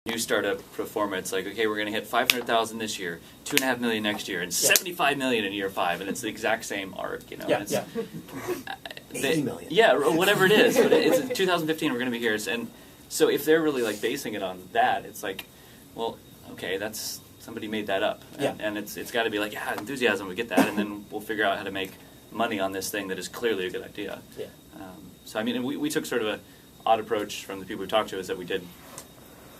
new startup pro forma, it's like, okay, we're going to hit 500,000 this year, 2.5 million next year, and 75 million in year 5, and it's the exact same arc, you know. Yeah, it's, 80 million. Yeah, or whatever it is. But it's 2015. We're going to be here, and so if they're really like basing it on that, it's like, well, okay, that's somebody made that up, and it's got to be like, yeah, enthusiasm, we get that, and then we'll figure out how to make money on this thing that is clearly a good idea. Yeah. So I mean, we took sort of a odd approach from the people we talked to, is that we did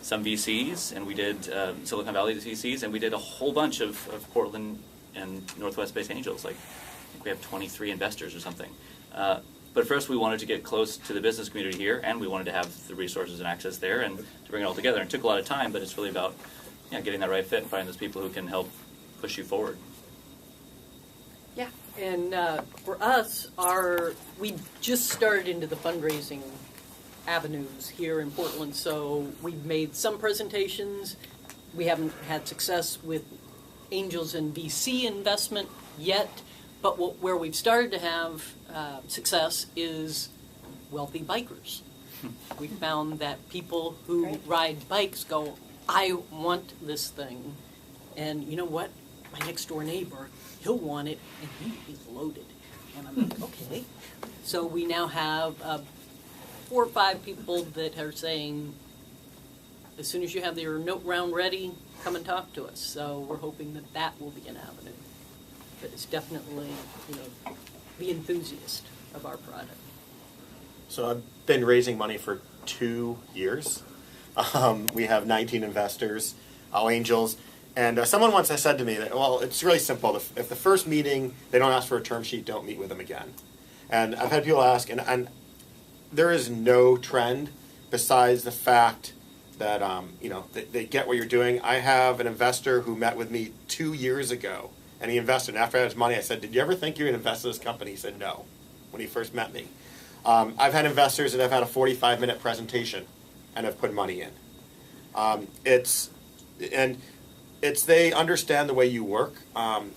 some VCs, and we did Silicon Valley VCs, and we did a whole bunch of Portland and Northwest-based angels. Like, I think we have 23 investors or something. But first, we wanted to get close to the business community here, and we wanted to have the resources and access there, and to bring it all together. And it took a lot of time, but it's really about getting that right fit and finding those people who can help push you forward. Yeah, and for us, we just started into the fundraising avenues here in Portland, so we've made some presentations. We haven't had success with angels and VC investment yet, but where we've started to have success is wealthy bikers. We found that people who ride bikes go, I want this thing, and you know what? My next door neighbor, he'll want it, and he's loaded. And I'm like, okay. So we now have 4 or 5 people that are saying, as soon as you have your note round ready, come and talk to us. So we're hoping that that will be an avenue. But it's definitely, the enthusiast of our product. So I've been raising money for 2 years. We have 19 investors, all angels. And someone once said to me that, well, it's really simple. If the first meeting, they don't ask for a term sheet, don't meet with them again. And I've had people ask, and there is no trend besides the fact that, they get what you're doing. I have an investor who met with me 2 years ago, and he invested. And after I had his money, I said, did you ever think you would invest in this company? He said no, when he first met me. I've had investors that have had a 45-minute presentation and have put money in. They understand the way you work.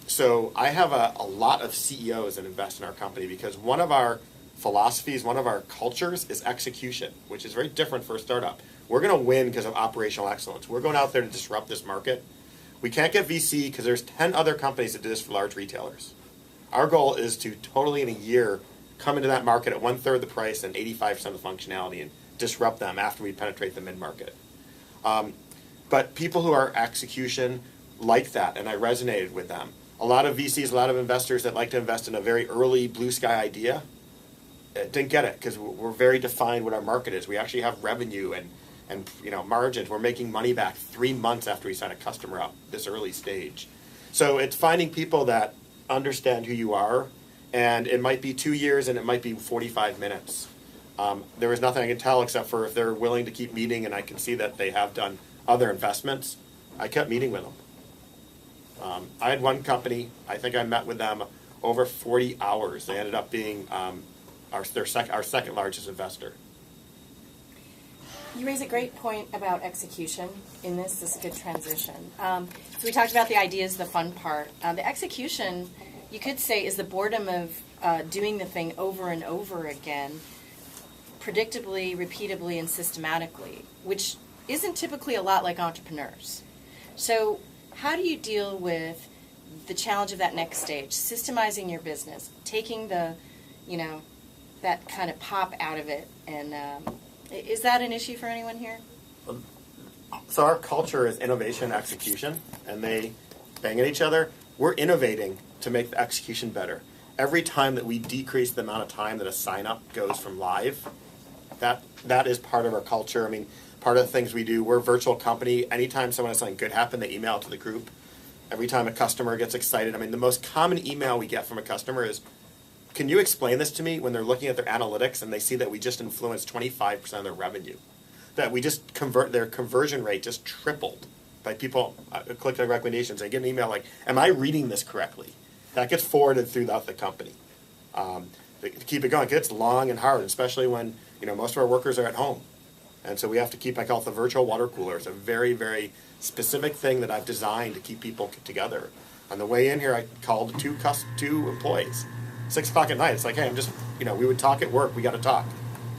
So I have a lot of CEOs that invest in our company because one of our philosophies, one of our cultures is execution, which is very different for a startup. We're going to win because of operational excellence. We're going out there to disrupt this market. We can't get VC because there's 10 other companies that do this for large retailers. Our goal is to totally in a year come into that market at 1/3 the price and 85% of the functionality and disrupt them after we penetrate the mid-market. But people who are execution like that, and I resonated with them. A lot of VCs, a lot of investors that like to invest in a very early blue sky idea didn't get it because we're very defined what our market is. We actually have revenue and margins. We're making money back 3 months after we sign a customer up this early stage. So it's finding people that understand who you are, and it might be 2 years and it might be 45 minutes. There was nothing I can tell except for if they're willing to keep meeting, and I can see that they have done other investments. I kept meeting with them. I had one company, I think I met with them over 40 hours. They ended up being our second largest investor. You raise a great point about execution in this. This is a good transition. So we talked about the ideas, the fun part. The execution, you could say, is the boredom of doing the thing over and over again, predictably, repeatably, and systematically, which isn't typically a lot like entrepreneurs. So how do you deal with the challenge of that next stage, systemizing your business, taking the, that kind of pop out of it? And is that an issue for anyone here? So our culture is innovation, execution, and they bang at each other. We're innovating to make the execution better. Every time that we decrease the amount of time that a sign-up goes from live, that is part of our culture. I mean, part of the things we do, we're a virtual company. Anytime someone has something good happen, they email it to the group. Every time a customer gets excited, I mean, the most common email we get from a customer is, can you explain this to me, when they're looking at their analytics and they see that we just influenced 25% of their revenue? That we just their conversion rate just tripled by people click their recommendations. They get an email like, am I reading this correctly? That gets forwarded throughout the company. To keep it going, it's long and hard, especially when most of our workers are at home. And so we have to keep, I call it the virtual water cooler. It's a very, very specific thing that I've designed to keep people together. On the way in here, I called two employees. 6 o'clock at night, it's like, hey, I'm just, we would talk at work, we got to talk.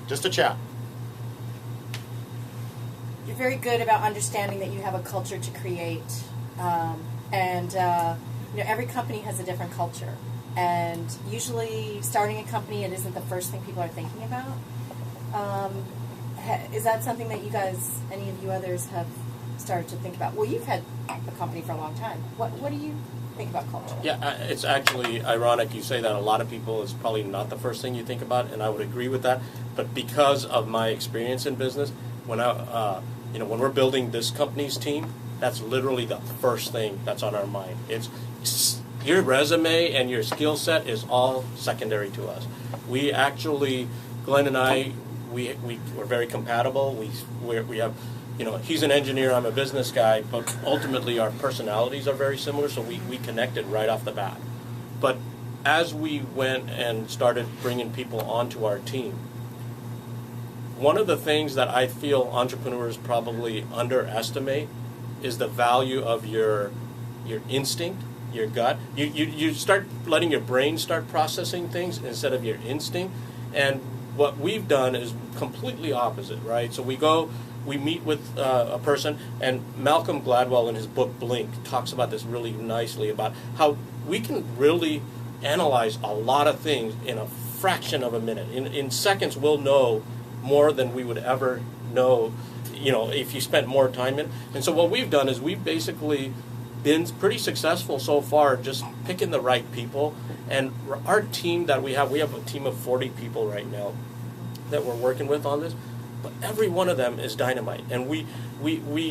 Just a chat. you're very good about understanding that you have a culture to create, and every company has a different culture, and usually starting a company, it isn't the first thing people are thinking about. Is that something that you guys, any of you others, have started to think about? Well, you've had a company for a long time. What do you think about culture? Yeah, it's actually ironic you say that. A lot of people, it's probably not the first thing you think about, and I would agree with that. But because of my experience in business, when when we're building this company's team, that's literally the first thing that's on our mind. It's your resume and your skill set is all secondary to us. We actually, Glenn and I, we're very compatible. We have, he's an engineer, I'm a business guy, but ultimately our personalities are very similar, so we connected right off the bat. But as we went and started bringing people onto our team, one of the things that I feel entrepreneurs probably underestimate is the value of your instinct, your gut. You start letting your brain start processing things instead of your instinct. And what we've done is completely opposite, right? So we meet with a person, and Malcolm Gladwell in his book Blink talks about this really nicely, about how we can really analyze a lot of things in a fraction of a minute. In seconds, we'll know more than we would ever know, if you spent more time in. And so what we've done is we've basically been pretty successful so far just picking the right people. And our team that we have a team of 40 people right now that we're working with on this, but every one of them is dynamite. And we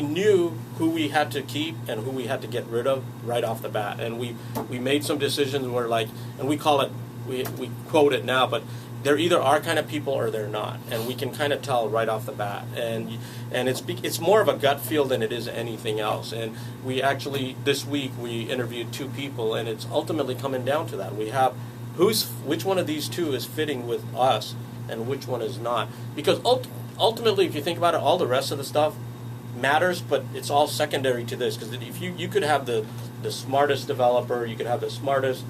knew who we had to keep and who we had to get rid of right off the bat. And we made some decisions where, like, and we call it, we quote it now, but they're either our kind of people or they're not, and we can kind of tell right off the bat. And it's more of a gut feel than it is anything else. And we actually, this week, we interviewed 2 people, and it's ultimately coming down to that. We have which one of these 2 is fitting with us and which one is not. Because ultimately, if you think about it, all the rest of the stuff matters, but it's all secondary to this. Because if you could have the smartest developer, you could have the smartest,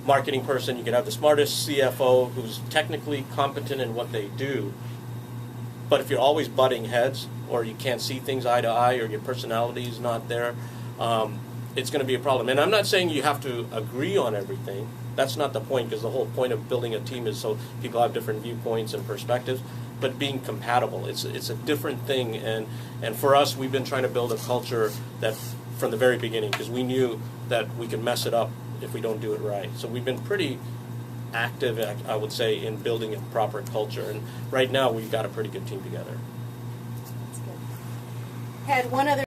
marketing person, you could have the smartest CFO who's technically competent in what they do, but if you're always butting heads, or you can't see things eye to eye, or your personality is not there, it's going to be a problem. And I'm not saying you have to agree on everything. That's not the point, because the whole point of building a team is so people have different viewpoints and perspectives, but being compatible, it's a different thing. And for us, we've been trying to build a culture that from the very beginning, because we knew that we could mess it up if we don't do it right. So we've been pretty active, I would say, in building a proper culture. And right now, we've got a pretty good team together. That's good. Had one other